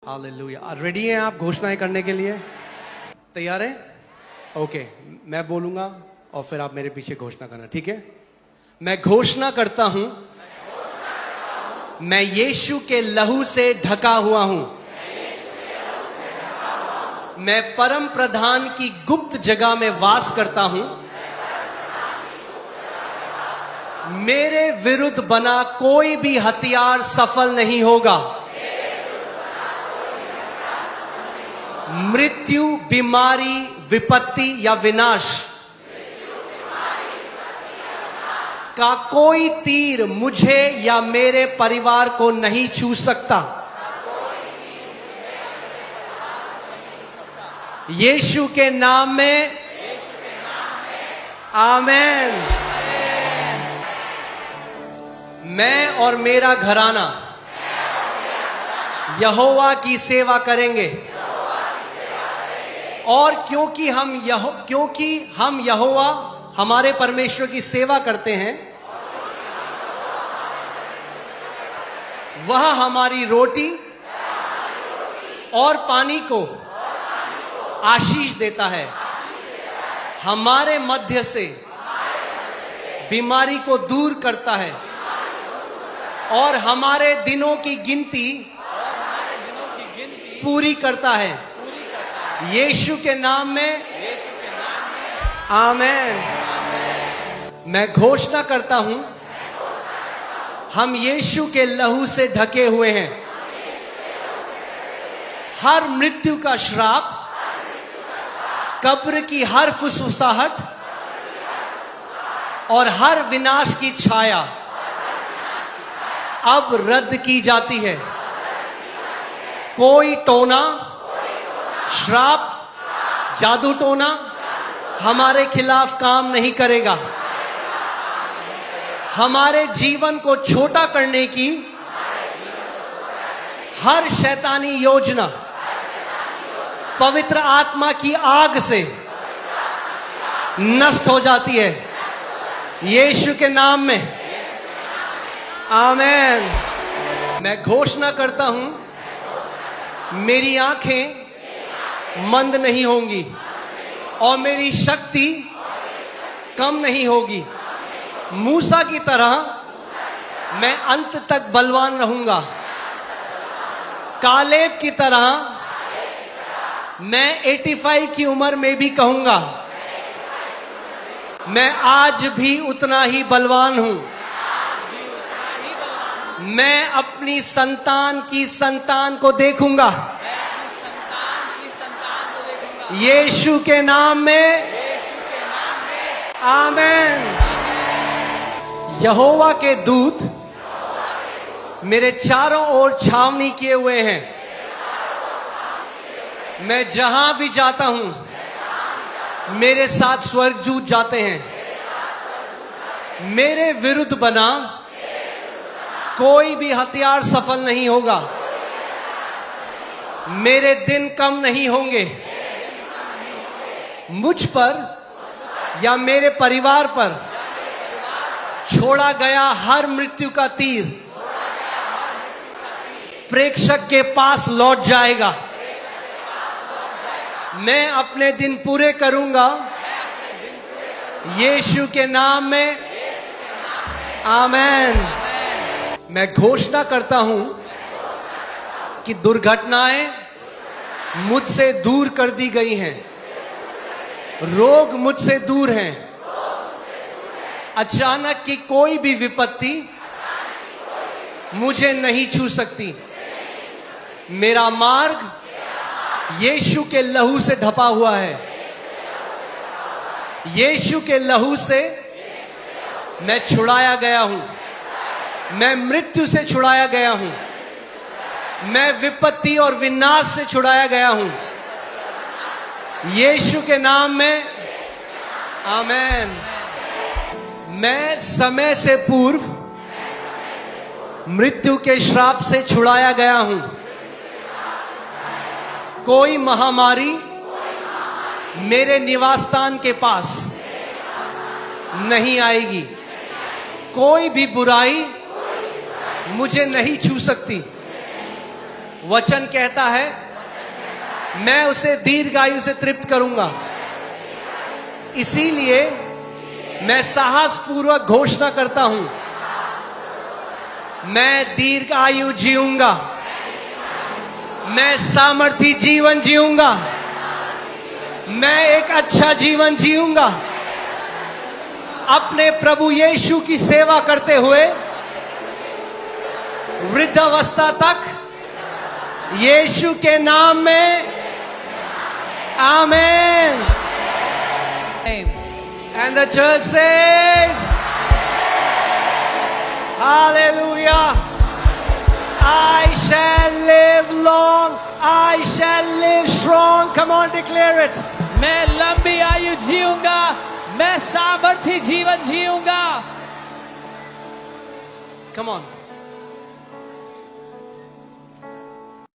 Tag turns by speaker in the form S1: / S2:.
S1: Hallelujah. Ready हैं आप घोषणाएं करने के लिए? तैयार हैं? ओके, मैं बोलूंगा और फिर आप मेरे पीछे घोषणा करना, ठीक है? मैं घोषणा करता हूं, मैं यीशु के लहू से ढका हुआ हूं। मैं परम प्रधान की गुप्त जगह में वास करता हूं। मेरे विरुद्ध बना कोई भी हथियार सफल नहीं होगा। मृत्यु, बीमारी, विपत्ति या विनाश का कोई तीर मुझे या मेरे परिवार को नहीं छू सकता। यीशु के नाम में आमेन। मैं और मेरा घराना यहोवा की सेवा करेंगे, और क्योंकि हम यहोवा हमारे परमेश्वर की सेवा करते हैं, वह हमारी रोटी और पानी को आशीष देता है। हमारे मध्य से बीमारी को दूर करता है और हमारे दिनों की गिनती पूरी करता है। यीशु के नाम में आमेन। मैं घोषणा करता हूं, हम यीशु के लहू से ढके हुए हैं। हर मृत्यु का श्राप, कब्र की हर फुसफुसाहट और हर विनाश की छाया अब रद्द की जाती है। कोई टोना, श्राप, जादू टोना हमारे खिलाफ काम नहीं करेगा। हमारे जीवन को छोटा करने की हर शैतानी योजना पवित्र आत्मा की आग से नष्ट हो जाती है। यीशु के नाम में आमेन। मैं घोषणा करता हूं, मेरी आंखें मंद नहीं होंगी और मेरी शक्ति कम नहीं होगी। मूसा की तरह मैं अंत तक बलवान रहूंगा। कालेब की तरह मैं 85 की उम्र में भी कहूंगा, मैं आज भी उतना ही बलवान हूं। मैं अपनी संतान की संतान को देखूंगा। यीशु के नाम में आमेन। यहोवा के दूत मेरे चारों ओर छावनी किए हुए हैं। मैं जहां भी जाता हूं, मेरे साथ स्वर्गदूत जाते हैं। मेरे विरुद्ध बना कोई भी हथियार सफल नहीं होगा। मेरे दिन कम नहीं होंगे। मुझ पर या मेरे परिवार पर छोड़ा गया हर मृत्यु का तीर प्रेक्षक के पास लौट जाएगा। मैं अपने दिन पूरे करूंगा यीशु के नाम में आमेन। मैं घोषणा करता हूं कि दुर्घटनाएं मुझसे दूर कर दी गई हैं। रोग मुझसे दूर हैं। अचानक की कोई भी विपत्ति मुझे नहीं छू सकती। मेरा मार्ग यीशु के लहू से ढपा हुआ है। यीशु के लहू से मैं छुड़ाया गया हूं। मैं मृत्यु से छुड़ाया गया हूं। मैं विपत्ति और विनाश से छुड़ाया गया हूं। यीशु के नाम में आमेन। मैं समय से पूर्व मृत्यु के श्राप से छुड़ाया गया हूं। कोई महामारी मेरे निवास स्थान के पास नहीं आएगी। कोई भी बुराई मुझे नहीं छू सकती। वचन कहता है मैं उसे दीर्घायु से तृप्त करूंगा। इसीलिए मैं साहस पूर्वक घोषणा करता हूं, मैं दीर्घायु जीऊंगा, मैं सामर्थी जीवन जीऊंगा, मैं एक अच्छा जीवन जीऊंगा। अपने प्रभु यीशु की सेवा करते हुए वृद्धावस्था तक यीशु के नाम में, आमेन। And the church says, Hallelujah. I shall live long. I shall live strong. Come on, declare it.
S2: मैं लंबी आयु जीऊंगा, मैं सामर्थी जीवन जीऊंगा।
S1: Come on.